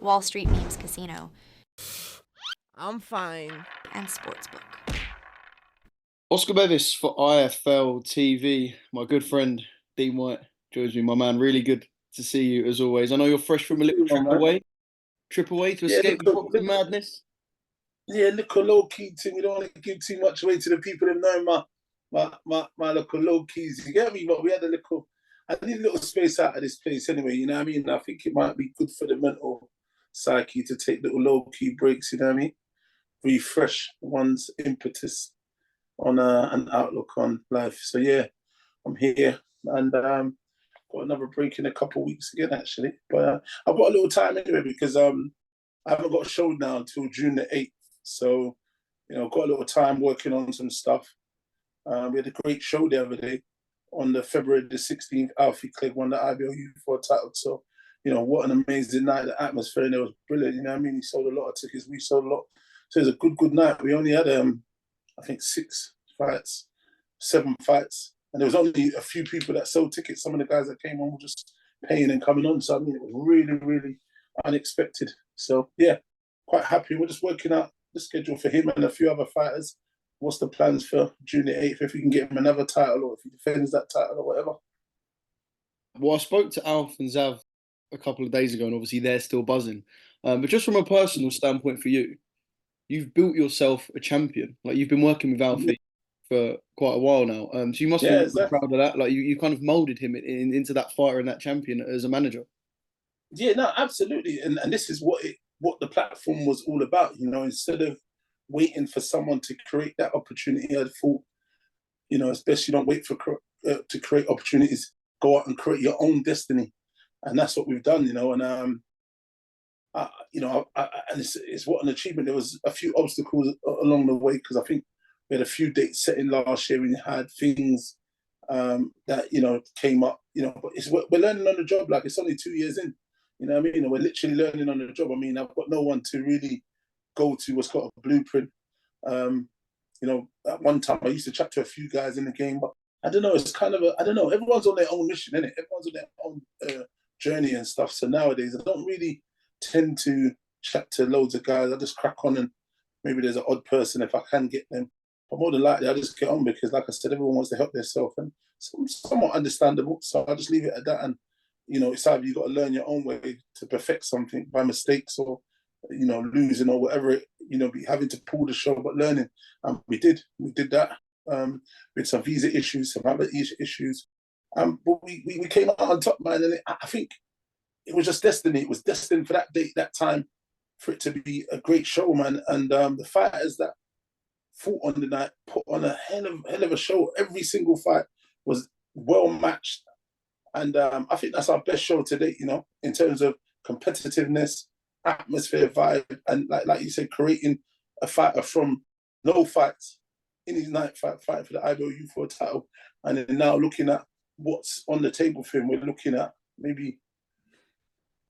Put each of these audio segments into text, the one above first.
Wall Street Memes Casino, I'm fine. and Sportsbook. Oscar Bevis for IFL TV. My good friend Dean Whyte joins me. My man, really good to see you as always. I know you're fresh from a little trip away to escape the boxing madness. Yeah, little low key thing. We don't want to give too much away to the people that know my little low keys. You get me? But we had I need a little space out of this place anyway. You know what I mean? I think it might be good for the mental psyche to take little low key breaks. You know what I mean? Refresh one's impetus on an outlook on life. So yeah, I'm here and got another break in a couple of weeks again actually. But I've got a little time anyway because I haven't got a show now until June the 8th. So, you know, got a little time working on some stuff. We had a great show the other day on the February the 16th. Alfie Clegg won the IBO U4 title. So, you know, what an amazing night. The atmosphere in there was brilliant. You know what I mean? He sold a lot of tickets. We sold a lot. So it was a good night. We only had, I think, 7 fights. And there was only a few people that sold tickets. Some of the guys that came on were just paying and coming on. So, I mean, it was really, really unexpected. So, yeah, quite happy. We're just working out the schedule for him and a few other fighters. What's the plans for June the 8th, if we can get him another title or if he defends that title or whatever. Well, I spoke to Alf and Zav a couple of days ago, and obviously they're still buzzing. But just from a personal standpoint for you, you've built yourself a champion. Like, you've been working with Alfie for quite a while now. So you must be really proud of that. Like, you kind of molded him into that fighter and that champion as a manager. Yeah, no, absolutely. And this is what the platform was all about. You know, instead of waiting for someone to create that opportunity, I thought, you know, especially don't wait for to create opportunities, go out and create your own destiny. And that's what we've done, you know. And, you know, and it's what an achievement. There was a few obstacles along the way because I think we had a few dates set in last year. We had things that, you know, came up, you know, but we're learning on the job. Like, it's only 2 years in. You know what I mean? And we're literally learning on the job. I mean, I've got no one to really go to what's got a blueprint. You know, at one time I used to chat to a few guys in the game, but I don't know, it's kind of I don't know, everyone's on their own mission, innit? Everyone's on their own journey and stuff. So nowadays I don't really tend to chat to loads of guys. I just crack on and maybe there's an odd person if I can get them. But more than likely I just get on because, like I said, everyone wants to help themselves and somewhat understandable. So I just leave it at that. And you know, it's either you've got to learn your own way to perfect something by mistakes or, you know, losing or whatever it, you know, be having to pull the show, but learning. And we did that with some visa issues, some other issues. But we came out on top, man. And I think it was just destiny. It was destined for that date, that time, for it to be a great show, man. And the fighters that fought on the night put on a hell of a show. Every single fight was well matched. And I think that's our best show to date, you know, in terms of competitiveness, atmosphere, vibe, and like you said, creating a fighter from no fights in his night fight for the IBO U4 title. And then now looking at what's on the table for him, we're looking at maybe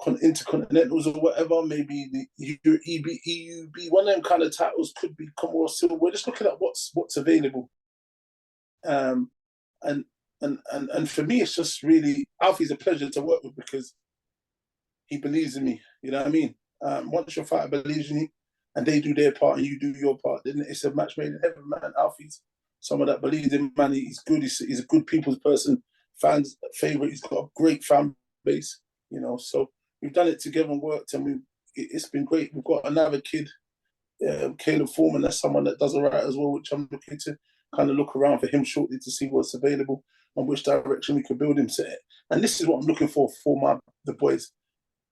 intercontinentals or whatever, maybe the EUB, one of them kind of titles could be Commonwealth Silver. We're just looking at what's available. And for me, it's just really, Alfie's a pleasure to work with because he believes in me. You know what I mean? Once your fighter believes in you and they do their part and you do your part, then it's a match made in heaven, man. Alfie's someone that believes in man. He's good. He's a good people's person. Fans' favorite. He's got a great fan base. You know, so we've done it together and worked, and it's been great. We've got another kid, Caleb Foreman. That's someone that does all right as well, which I'm looking to kind of look around for him shortly to see what's available and which direction we can build him to. And this is what I'm looking for the boys,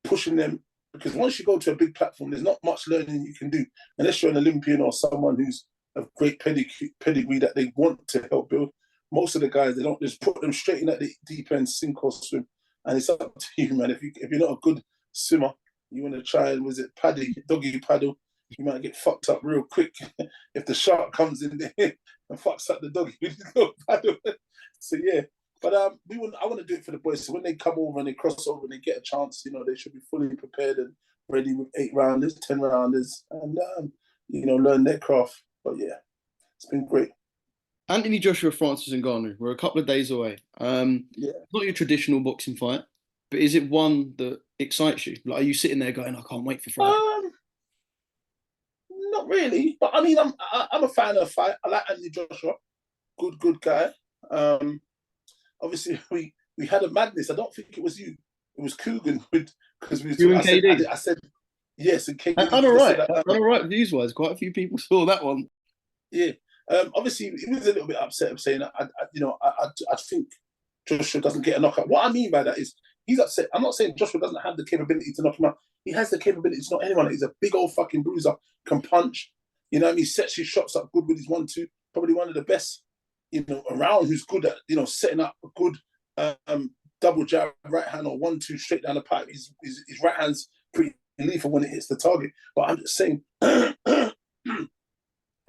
pushing them, because once you go to a big platform, there's not much learning you can do unless you're an Olympian or someone who's of great pedigree that they want to help build. Most of the guys, they don't just put them straight in at the deep end, sink or swim. And it's up to you, man. If you're not a good swimmer, you want to try and, doggy paddle, you might get fucked up real quick if the shark comes in there and fucks up the doggy. So yeah, but I want to do it for the boys. So when they come over and they cross over and they get a chance, you know, they should be fully prepared and ready with 8 rounders, 10 rounders, and you know, learn their craft. But yeah, it's been great. Anthony Joshua, Francis Ngannou. We're a couple of days away. Not your traditional boxing fight, but is it one that excites you? Like, are you sitting there going, I can't wait for Friday? Not really, but I mean, I'm a fan of the fight. I like Anthony Joshua, good guy. Obviously we had a madness. I don't think it was you. It was Coogan because we You were. and KD. I said yes, and KD. That's done all right. That's done all right views wise. Quite a few people saw that one. Yeah. Obviously, he was a little bit upset of saying, I think Joshua doesn't get a knockout. What I mean by that is he's upset. I'm not saying Joshua doesn't have the capability to knock him out. He has the capability to knock anyone out. He's a big old fucking bruiser, can punch. You know what I mean? He sets his shots up good with his 1-2. Probably one of the best, around, who's good at, setting up a good double jab right hand or 1-2 straight down the pipe. His right hand's pretty lethal when it hits the target. But I'm just saying,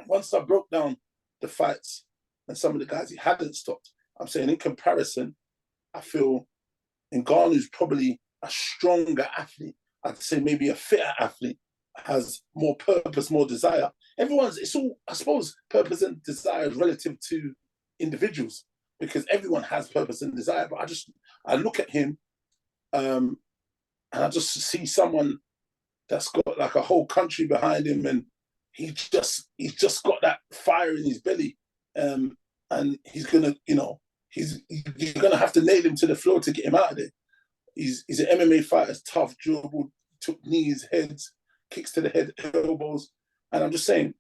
once I broke down the fights and some of the guys he hadn't stopped, I'm saying in comparison, I feel Ngannou's probably a stronger athlete. I'd say maybe a fitter athlete, has more purpose, more desire. It's all, I suppose, purpose and desire is relative to individuals because everyone has purpose and desire. But I look at him and I just see someone that's got like a whole country behind him, and he's just got that fire in his belly, and he's gonna, you're gonna have to nail him to the floor to get him out of there. He's an MMA fighter, tough, durable, took knees, heads, kicks to the head, elbows, and I'm just saying,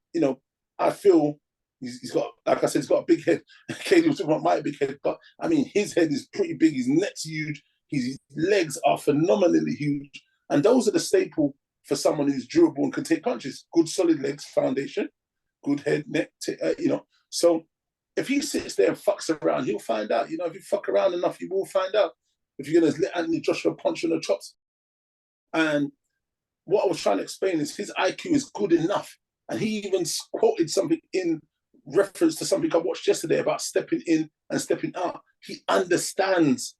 I feel he's got, like I said, he's got a big head. Katie was talking about my big head, but I mean, his head is pretty big. His neck's huge. His legs are phenomenally huge, and those are the staple for someone who's durable and can take punches. Good solid legs, foundation, good head, neck, So if he sits there and fucks around, he'll find out. If you fuck around enough, you will find out. If you're going to let Anthony Joshua punch on the chops. And what I was trying to explain is his IQ is good enough. And he even quoted something in reference to something I watched yesterday about stepping in and stepping out. He understands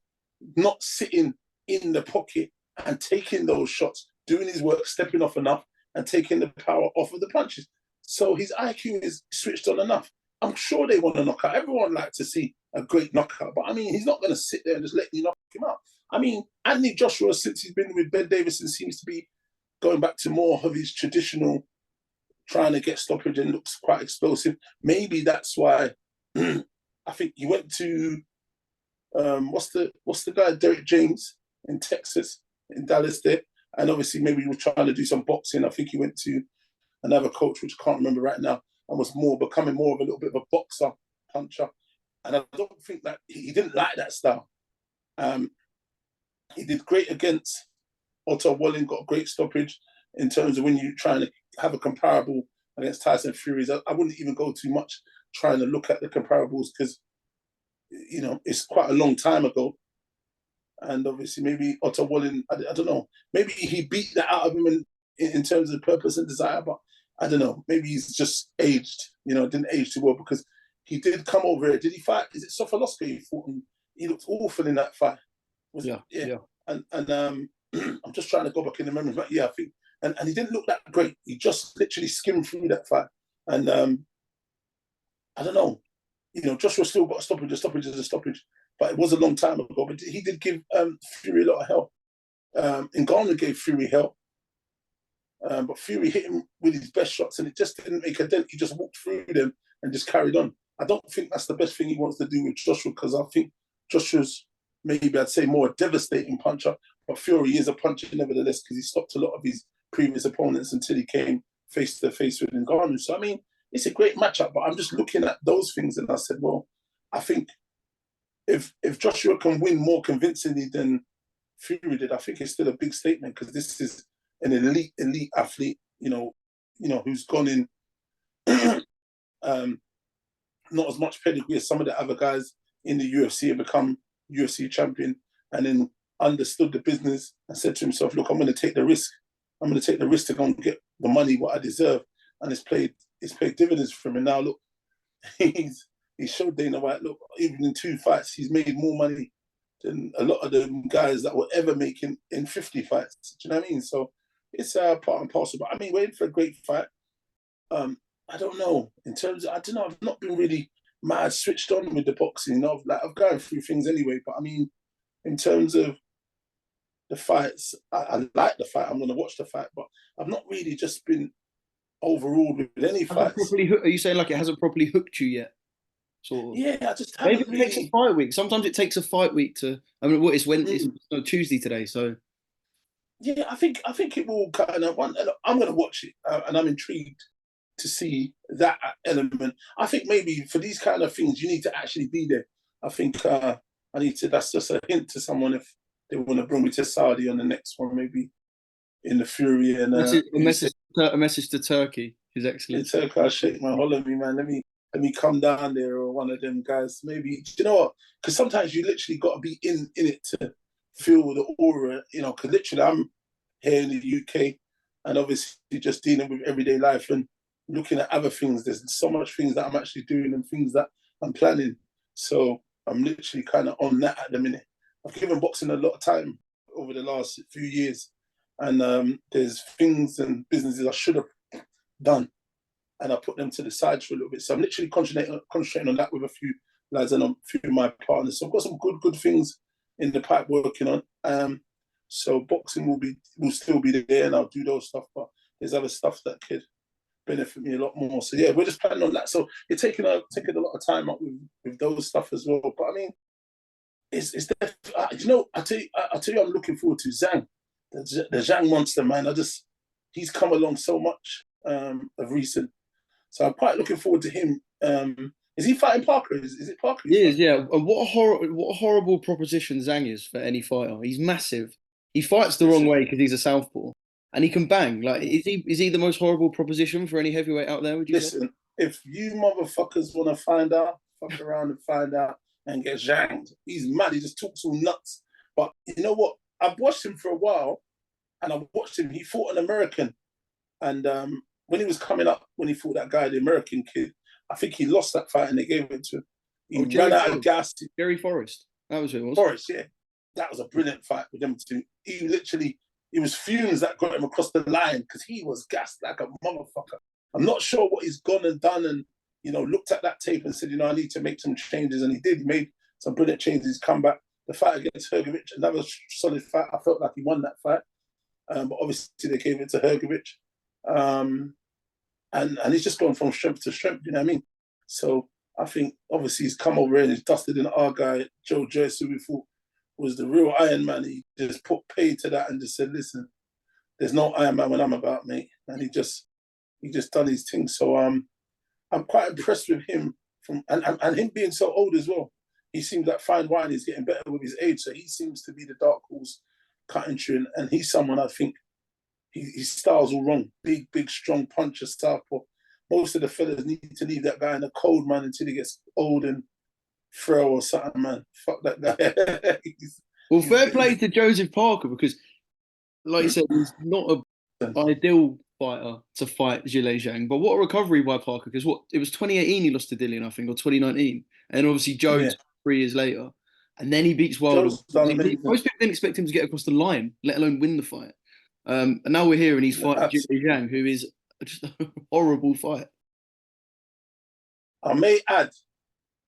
not sitting in the pocket and taking those shots, doing his work, stepping off enough and taking the power off of the punches. So his IQ is switched on enough. I'm sure they want to knock out. Everyone likes to see a great knockout, but I mean, he's not going to sit there and just let you knock him out. I mean, Anthony Joshua, since he's been with Ben Davison, seems to be going back to more of his traditional trying to get stoppage and looks quite explosive. Maybe that's why I think he went to what's the guy, Derek James in Texas, in Dallas there, and obviously maybe he was trying to do some boxing. I think he went to another coach, which I can't remember right now, and was becoming more of a little bit of a boxer, puncher. And I don't think that he didn't like that style. He did great against Otto Wallin, got a great stoppage in terms of when you're trying to have a comparable against Tyson Fury. I wouldn't even go too much trying to look at the comparables because, it's quite a long time ago. And obviously maybe Otto Wallin, I don't know, maybe he beat that out of him in terms of purpose and desire, but I don't know, maybe he's just aged, didn't age too well because he did come over here. Did he fight? Is it Sokolowski he fought? And he looked awful in that fight. Yeah. And I'm just trying to go back in the memory, but yeah, I think, and he didn't look that great. He just literally skimmed through that fight. And I don't know, Joshua still got a stoppage. A stoppage is a stoppage, but it was a long time ago. But he did give Fury a lot of help. Ngannou gave Fury help. But Fury hit him with his best shots and it just didn't make a dent. He just walked through them and just carried on. I don't think that's the best thing he wants to do with Joshua because I think Joshua's maybe I'd say more a devastating puncher, but Fury is a puncher nevertheless because he stopped a lot of his previous opponents until he came face to face with Ngannou. So I mean, it's a great matchup, but I'm just looking at those things and I said, well, I think if Joshua can win more convincingly than Fury did, I think it's still a big statement because this is an elite athlete, who's gone in not as much pedigree as some of the other guys in the UFC and become UFC champion and then understood the business and said to himself, look, I'm going to take the risk. I'm going to take the risk to go and get the money what I deserve. And it's paid dividends for him. And now look, he showed Dana White, look, even in 2 fights, he's made more money than a lot of the guys that will ever make in 50 fights. Do you know what I mean? So it's part and parcel. But I mean, waiting for a great fight. I don't know. In terms of, I don't know, I've not been really mad switched on with the boxing. I've gone through things anyway. But I mean, in terms of the fights. I like the fight. I'm going to watch the fight, but I've not really just been overruled with any fights. Are you saying like it hasn't properly hooked you yet? Sort of. Yeah, I just Maybe haven't it takes a really. fight week. Sometimes it takes a fight week to. I mean, what it's when it's Mm. Tuesday today, so. Yeah, I think it will kind of. I'm going to watch it, and I'm intrigued to see that element. I think maybe for these kind of things, you need to actually be there. I think I need to. That's just a hint to someone if they want to bring me to Saudi on the next one, maybe in the Fury and A message to Turkey, His it's Excellency. okay, I'll shake my hold of me, man. Let me come down there or one of them guys. Maybe you know what? Because sometimes you literally got to be in it to feel the aura. You know, because literally I'm here in the UK and obviously just dealing with everyday life and looking at other things. There's so much things that I'm actually doing and things that I'm planning. So I'm literally kind of on that at the minute. I've given boxing a lot of time over the last few years, and there's things and businesses I should have done, and I put them to the side for a little bit. So I'm literally concentrating on that with a few lads and a few of my partners. So I've got some good things in the pipe working on. So boxing will still be there, and I'll do those stuff. But there's other stuff that could benefit me a lot more. So yeah, we're just planning on that. So it's taking a lot of time up with those stuff as well. But I mean, it's you know, I tell you, I'm looking forward to Zhang, the Zhang monster, man. He's come along so much of recent. So I'm quite looking forward to him. Is he fighting Parker? Is it Parker? He is, yeah. And what a horrible proposition Zhang is for any fighter. He's massive. He fights the wrong way because he's a southpaw, and he can bang. Like, is he the most horrible proposition for any heavyweight out there? Would you say? Listen, if you motherfuckers want to find out, fuck around and find out and get Zhanged. He's mad. He just talks all nuts. But you know what? I've watched him for a while, and I watched him. He fought an American, and when he was coming up, when he fought that guy, the American kid, I think he lost that fight and they gave it to him. He ran out of gas. Jerry Forrest. That was who it was. Forrest, yeah. That was a brilliant fight with them two. It was fumes that got him across the line because he was gassed like a motherfucker. I'm not sure what he's gone and done and, you know, looked at that tape and said, you know, I need to make some changes. And he did. He made some brilliant changes. He's come back. The fight against Hrgovic, another solid fight. I felt like he won that fight. But obviously they gave it to Hrgovic. And he's just gone from strength to strength, you know what I mean? So I think obviously he's come over and he's dusted in our guy, Joe Joyce, who we thought was the real Iron Man. He just put paid to that and just said, listen, there's no Iron Man when I'm about, mate. And he just done his thing. So I'm quite impressed with him and him being so old as well. He seems like fine wine. He's getting better with his age. So he seems to be the dark horse cutting through. And he's someone I think his style's all wrong. Big, strong puncher, southpaw. Most of the fellas need to leave that guy in the cold, man, until he gets old and frail or something, man. Fuck that guy. Well, fair play to Joseph Parker because, like you said, he's not an ideal fighter to fight Zhilei Zhang. But what a recovery by Parker because it was 2018 he lost to Dillian, I think, or 2019. And obviously Jones 3 years later. And then he beats Wilder. Most people didn't expect him to get across the line, let alone win the fight. And now we're here and he's fighting Zhilei Zhang, who is just a horrible fight. I may add,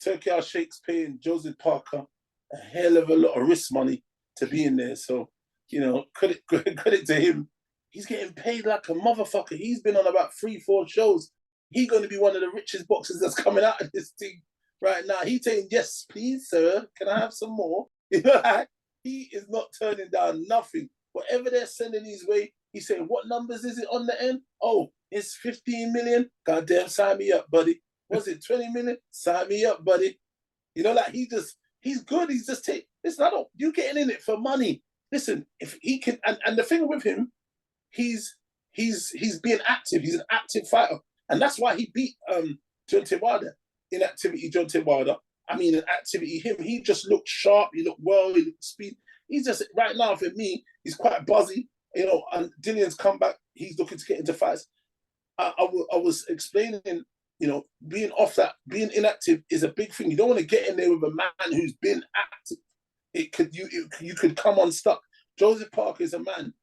Turkey Al Sheikh's paying Joseph Parker a hell of a lot of risk money to be in there. So, you know, credit to him. He's getting paid like a motherfucker. He's been on about 3-4 shows. He's going to be one of the richest boxers that's coming out of this thing right now. He's saying, yes, please, sir. Can I have some more? You know, like, he is not turning down nothing. Whatever they're sending his way, he's saying, what numbers is it on the end? Oh, it's 15 million. Goddamn, sign me up, buddy. Was it 20 million? Sign me up, buddy. You know, like he's good. He's just listen, you getting in it for money. Listen, if he can, and the thing with him, he's being active. He's an active fighter. And that's why he beat Deontay Wilder. In activity, Deontay Wilder. I mean, in activity, he just looked sharp. He looked well. He looked speed. He's just, right now, for me, he's quite buzzy. You know, and Dillian's come back. He's looking to get into fights. I was explaining, you know, being inactive is a big thing. You don't want to get in there with a man who's been active. You could come unstuck. Joseph Parker is a man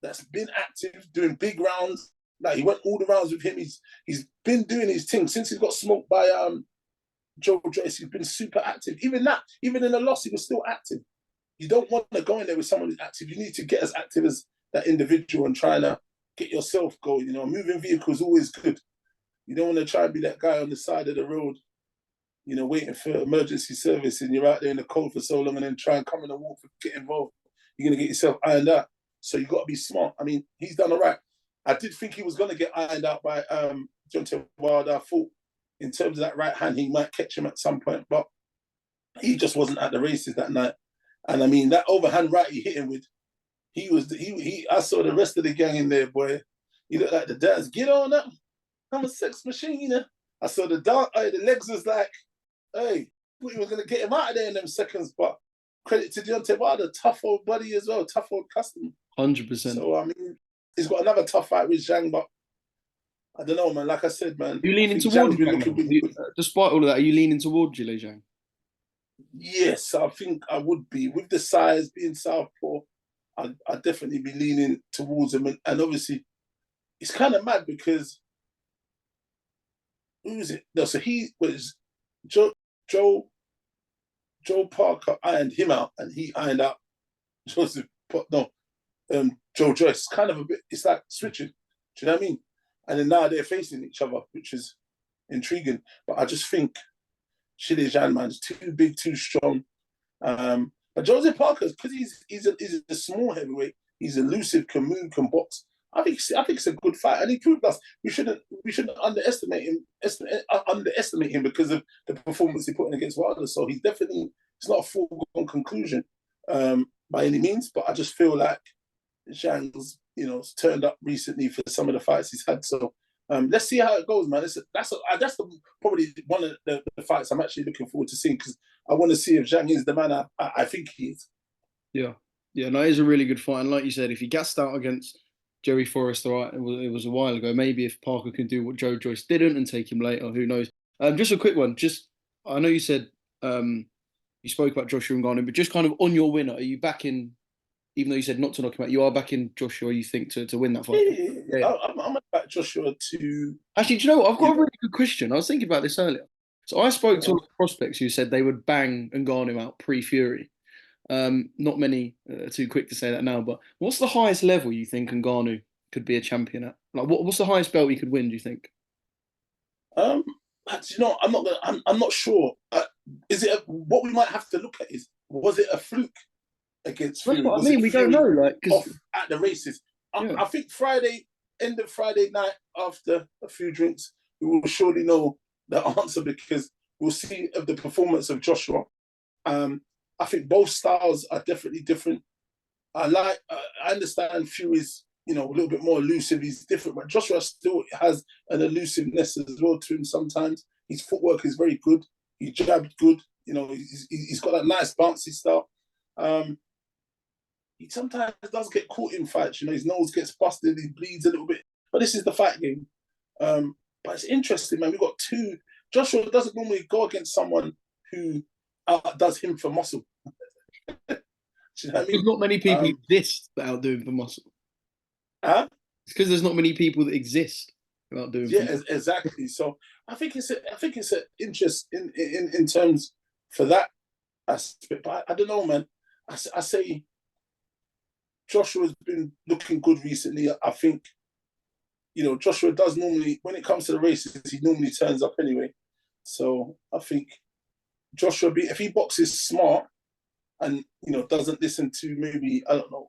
that's been active, doing big rounds. Like he went all the rounds with him. He's been doing his thing since he got smoked by Joe Joyce. He's been super active. Even in the loss, he was still active. you don't want to go in there with someone who's active. You need to get as active as that individual and trying to get yourself going. You know, moving vehicle is always good. You don't want to try and be that guy on the side of the road, you know, waiting for emergency service, and you're out there in the cold for so long, and then try and come in and walk, get involved. You're going to get yourself ironed out. So you got to be smart. I mean, he's done all right. I did think he was going to get ironed out by Deontay Wilder. I thought in terms of that right hand, he might catch him at some point, but he just wasn't at the races that night. And I mean, that overhand right he hit him with, I saw the rest of the gang in there, boy. He looked like the dance. Get on up. I'm a sex machine, you know. I saw the legs was like, hey, thought he was going to get him out of there in them seconds, but credit to Deontay Wilder, tough old buddy as well, tough old customer. 100%. So, I mean, he's got another tough fight with Zhang, but I don't know, man. Like I said, man. You leaning towards Zhang? Despite all of that, are you leaning towards Zhilei Zhang? Yes, I think I would be. With the size, being southpaw, I'd definitely be leaning towards him. And obviously, it's kind of mad because, who is it? No, so he was, Joe Parker ironed him out, and he ironed out Joe Joyce. Kind of a bit, it's like switching. Do you know what I mean? And then now they're facing each other, which is intriguing. But I just think Zhilei Zhang, man, is too big, too strong. But Joseph Parker, because he's a small heavyweight, he's elusive, can move, can box. I think it's a good fight, and he proved us. We shouldn't underestimate him because of the performance he put in against Wilder. So he's definitely, it's not a foregone conclusion by any means. But I just feel like Zhang's, you know, turned up recently for some of the fights he's had. So let's see how it goes, man. That's probably one of the fights I'm actually looking forward to seeing, because I want to see if Zhang is the man I think he is. Yeah, no, it is a really good fight. And like you said, if he gassed out against Jerry Forrester, right, it was a while ago. Maybe if Parker can do what Joe Joyce didn't and take him later, who knows? Just a quick one. I know you said you spoke about Joshua Ngannou, but just kind of on your winner, are you backing? Even though you said not to knock him out, you are backing Joshua, you think, to win that fight? Yeah. I'm going to back Joshua to... Actually, do you know what? I've got a really good question. I was thinking about this earlier. So I spoke to a lot of prospects who said they would bang Ngannou out pre-Fury. Not many are too quick to say that now, but what's the highest level you think Ngannou could be a champion at? Like, what's the highest belt he could win, do you think? You know, I'm not sure. Is it what we might have to look at is, was it a fluke against Fury? That's what I mean. We don't know, like, off at the races. I think end of Friday night, after a few drinks, we will surely know the answer, because we'll see of the performance of Joshua. I think both styles are definitely different. I understand Fury's, you know, a little bit more elusive. He's different, but Joshua still has an elusiveness as well to him sometimes. His footwork is very good. He jabbed good. You know, he's got that nice bouncy style. He sometimes does get caught in fights. You know, his nose gets busted. He bleeds a little bit. But this is the fight game. But it's interesting, man. We've got two. Joshua doesn't normally go against someone who does him for muscle. Do you know what I mean? There's not many people exist that outdo him for muscle. Huh? It's because there's not many people that exist that outdo him. Yeah, exactly. So I think it's an interest in terms for that aspect. But I don't know, man. I say Joshua's been looking good recently. I think, you know, Joshua does normally, when it comes to the races, he normally turns up anyway. So I think Joshua, if he boxes smart and, you know, doesn't listen to maybe, I don't know,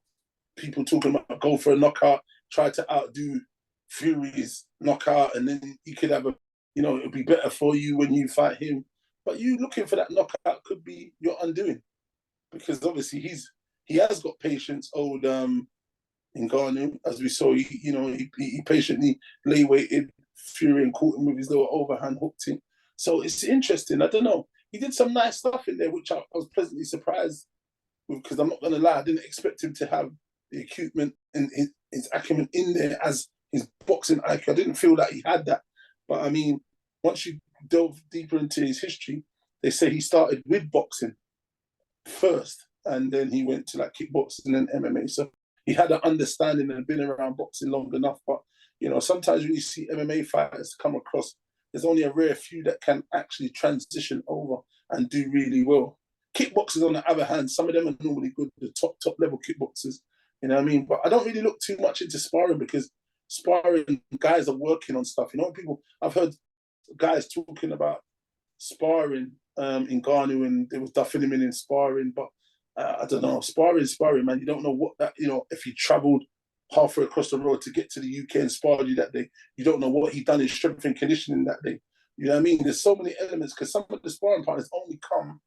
people talking about go for a knockout, try to outdo Fury's knockout, and then you could have you know, it'll be better for you when you fight him. But you looking for that knockout could be your undoing, because obviously he has got patience. Old Ngannou, as we saw, he patiently lay waited Fury and caught him with his little overhand hook thing. So it's interesting. I don't know. He did some nice stuff in there, which I was pleasantly surprised with, because I'm not going to lie, I didn't expect him to have the acumen and his acumen in there as his boxing IQ. I didn't feel like he had that. But I mean, once you delve deeper into his history, they say he started with boxing first, and then he went to like kickboxing and MMA. So he had an understanding and been around boxing long enough. But, you know, sometimes when you see MMA fighters come across, there's only a rare few that can actually transition over and do really well. Kickboxers, on the other hand, some of them are normally good, the top level kickboxers. You know what I mean? But I don't really look too much into sparring because sparring guys are working on stuff. You know, I've heard guys talking about sparring in Ngannou, and they was duffing him in sparring, but I don't know. Sparring, man. You don't know what that, if he travelled halfway across the road to get to the UK and sparred you that day, you don't know what he done in strength and conditioning that day. You know what I mean? There's so many elements because some of the sparring partners only come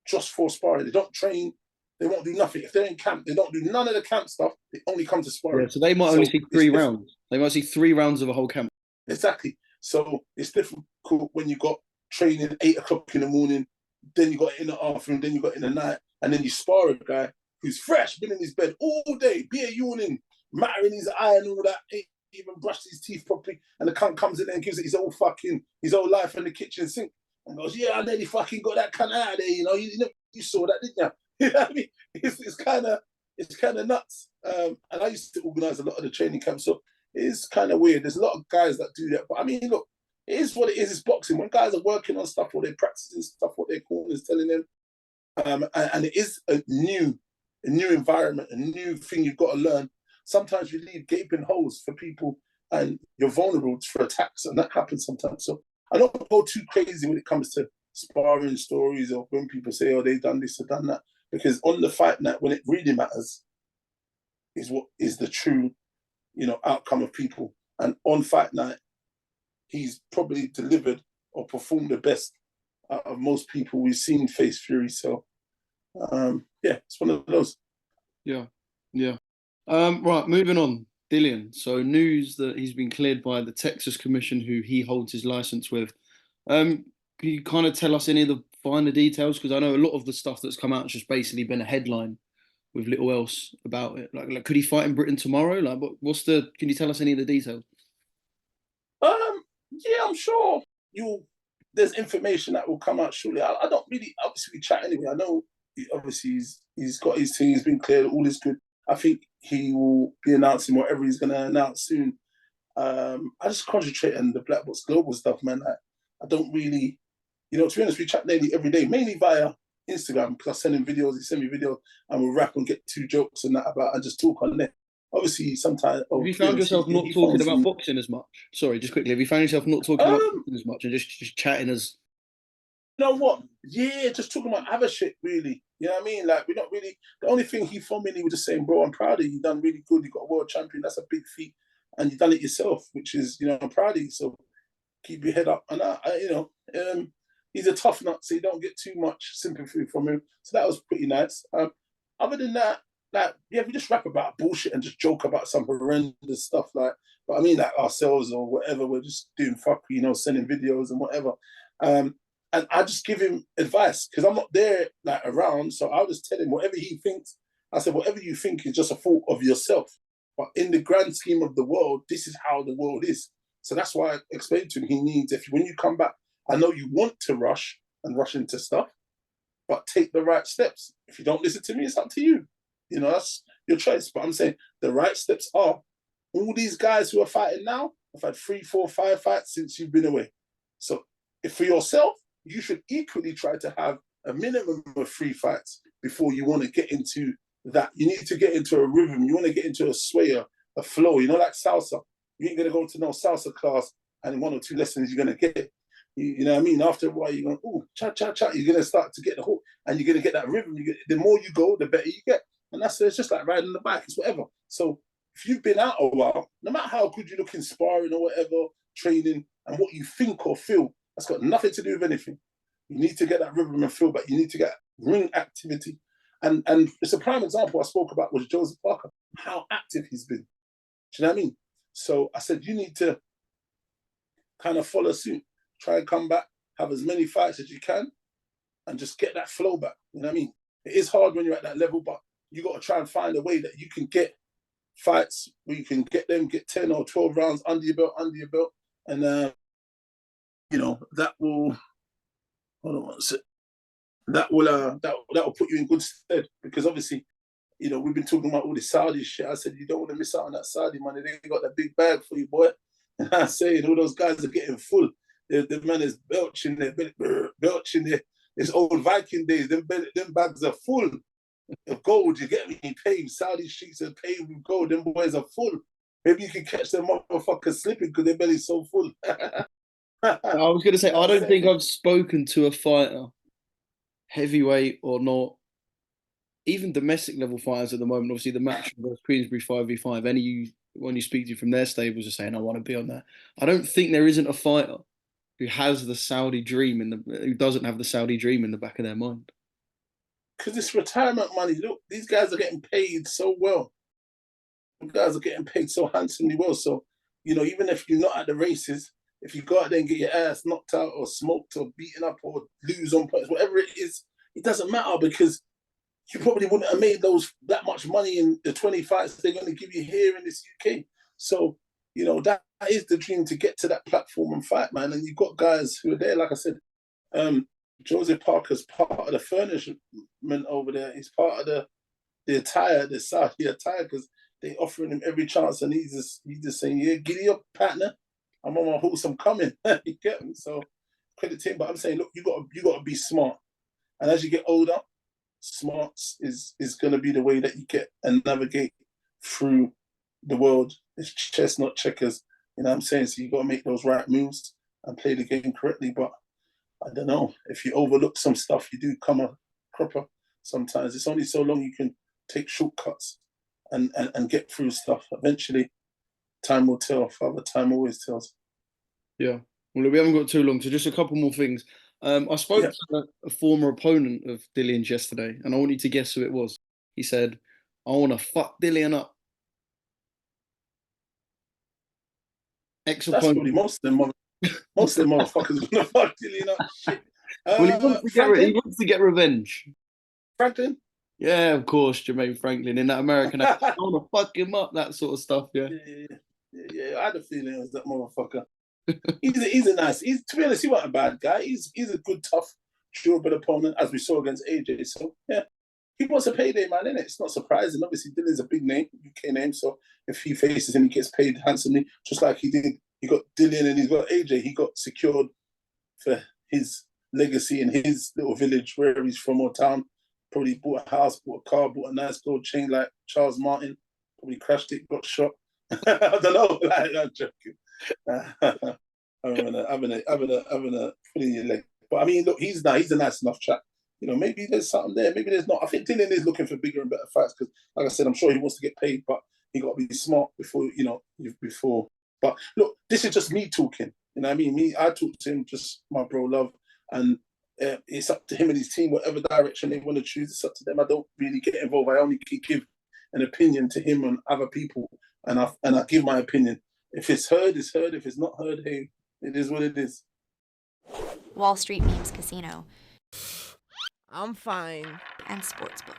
just for sparring. They don't train. They won't do nothing. If they're in camp, they don't do none of the camp stuff. They only come to sparring. Yeah, so they might only see 3 rounds. They might see 3 rounds of a whole camp. Exactly. So it's difficult when you got training 8 o'clock in the morning, then you got it in the afternoon, then you got it in the night, and then you spar a guy who's fresh, been in his bed all day, beer yawning, mattering his eye and all that, ain't even brushed his teeth properly, and the cunt comes in there and gives it his whole life in the kitchen sink and goes, yeah, I nearly fucking got that cunt out of there, you saw that, didn't you? You know what I mean? It's kind of nuts. And I used to organise a lot of the training camps, so it's kind of weird. There's a lot of guys that do that, but I mean, look, it is what it is. It's boxing. When guys are working on stuff or they're practicing stuff, what their corner's telling them, and it is a new environment, a new thing you've got to learn. Sometimes you leave gaping holes for people, and you're vulnerable for attacks, and that happens sometimes. So I don't go too crazy when it comes to sparring stories or when people say, "Oh, they've done this or done that," because on the fight night, when it really matters, is what is the true, outcome of people. And on fight night, he's probably delivered or performed the best out of most people we've seen face Fury. So, it's one of those. Yeah. Right, moving on. Dillian. So news that he's been cleared by the Texas Commission, who he holds his license with. Can you kind of tell us any of the finer details? Because I know a lot of the stuff that's come out has just basically been a headline with little else about it. Like could he fight in Britain tomorrow? Like, can you tell us any of the details? Yeah, I'm sure there's information that will come out shortly. I don't really, obviously we chat anyway. I know obviously he's got his thing, he's been cleared, all is good. I think he will be announcing whatever he's going to announce soon. I just concentrate on the Black Box Global stuff, man. I don't really, to be honest, we chat nearly every day, mainly via Instagram, because I send him videos, he send me videos, and we'll rap and get 2 jokes and that about, and just talk on there. Obviously, sometimes... Have you found yourself not talking about boxing as much? Sorry, just quickly. Have you found yourself not talking about boxing as much and just chatting as... You know what? Yeah, just talking about other shit, really. You know what I mean? Like, we're not really... The only thing he phoned me, he was just saying, bro, I'm proud of you. You've done really good. You got a world champion. That's a big feat. And you've done it yourself, which is, I'm proud of you. So keep your head up. And, he's a tough nut, so you don't get too much sympathy from him. So that was pretty nice. Other than that, we just rap about bullshit and just joke about some horrendous stuff. But I mean, like ourselves or whatever, we're just doing sending videos and whatever. And I just give him advice because I'm not there around. So I'll just tell him whatever he thinks. I said, whatever you think is just a fault of yourself. But in the grand scheme of the world, this is how the world is. So that's why I explained to him he needs, when you come back, I know you want to rush into stuff, but take the right steps. If you don't listen to me, it's up to you. That's your choice. But I'm saying the right steps are all these guys who are fighting now have had 3, 4, 5 fights since you've been away. So if for yourself, you should equally try to have a minimum of 3 fights before you want to get into that. You need to get into a rhythm. You want to get into a sway, a flow, like salsa. You ain't going to go to no salsa class and in 1 or 2 lessons you're going to get it. You know what I mean? After a while, you're going, ooh, cha, cha, cha. You're going to start to get the hook and you're going to get that rhythm. The more you go, the better you get. And it's just like riding the bike. It's whatever. So if you've been out a while, no matter how good you look in sparring or whatever, training, and what you think or feel, that's got nothing to do with anything. You need to get that rhythm and feel back. You need to get ring activity. And it's a prime example I spoke about was Joseph Parker, how active he's been. Do you know what I mean? So I said, you need to kind of follow suit. Try and come back, have as many fights as you can, and just get that flow back. You know what I mean? It is hard when you're at that level, but you got to try and find a way that you can get fights where you can get 10 or 12 rounds under your belt, and that will. Hold on one sec. That will put you in good stead because obviously, we've been talking about all this Saudi shit. I said you don't want to miss out on that Saudi money. They got that big bag for you, boy. And I say all those guys are getting full. The man is belching there. It's old Viking days. Them bags are full of gold. You get me? Paved. Saudi streets are paved with gold. Them boys are full. Maybe you can catch them motherfuckers slipping because their belly's so full. I was going to say, I don't think I've spoken to a fighter, heavyweight or not, even domestic level fighters at the moment. Obviously, the match versus Queensbury 5v5, when you speak to from their stables are saying, I want to be on that. I don't think there isn't a fighter who has the Saudi dream who doesn't have the Saudi dream in the back of their mind. Because it's retirement money. Look, these guys are getting paid so well. You guys are getting paid so handsomely well. So, even if you're not at the races, if you go out there and get your ass knocked out or smoked or beaten up or lose on points, whatever it is, it doesn't matter because you probably wouldn't have made that much money in the 20 fights they're going to give you here in this UK. So, that is the dream, to get to that platform and fight, man. And you've got guys who are there, like I said, Joseph Parker's part of the furnishment over there. He's part of the attire, the Saudi attire, because they offering him every chance, and he's just saying, yeah, giddy up, partner. I'm on my horse, I'm coming. You get me? So credit to him. But I'm saying, look, you got to be smart. And as you get older, smarts is going to be the way that you get and navigate through the world. It's chess, not checkers. You know what I'm saying? So you got to make those right moves and play the game correctly. But I don't know, if you overlook some stuff, you do come a cropper sometimes. It's only so long you can take shortcuts and get through stuff. Eventually, time will tell. Father time always tells. Yeah. Well, we haven't got too long, so just a couple more things. I spoke to a former opponent of Dillian's yesterday, and I want you to guess who it was. He said, I want to fuck Dillian up. That's probably most of them motherfuckers want to fuck Dillian up. Shit. Well, he wants to get revenge. Franklin? Yeah, of course, Jermaine Franklin in that American accent. I want to fuck him up, that sort of stuff, yeah. Yeah, I had a feeling it was that motherfucker. He's a nice. To be honest, he wasn't a bad guy. He's a good, tough, durable opponent, as we saw against AJ. So yeah, he wants a payday, man. Innit? It's not surprising. Obviously, Dillian's a big name, UK name. So if he faces him, he gets paid handsomely, just like he did. He got Dillian and he's got AJ. He got secured for his legacy in his little village where he's from or town. Probably bought a house, bought a car, bought a nice gold chain like Charles Martin. Probably crashed it, got shot. I don't know. I'm joking. Having a foot in your leg. But I mean, look, he's a nice enough chap. Maybe there's something there. Maybe there's not. I think Dillian is looking for bigger and better fights because, like I said, I'm sure he wants to get paid, but he got to be smart before. But look, this is just me talking. You know what I mean? I talk to him, just my bro love, and it's up to him and his team, whatever direction they want to choose. It's up to them. I don't really get involved. I only give an opinion to him and other people, and I give my opinion. If it's heard, it's heard. If it's not heard, hey, it is what it is. Wall Street Memes Casino. I'm fine. And Sportsbook.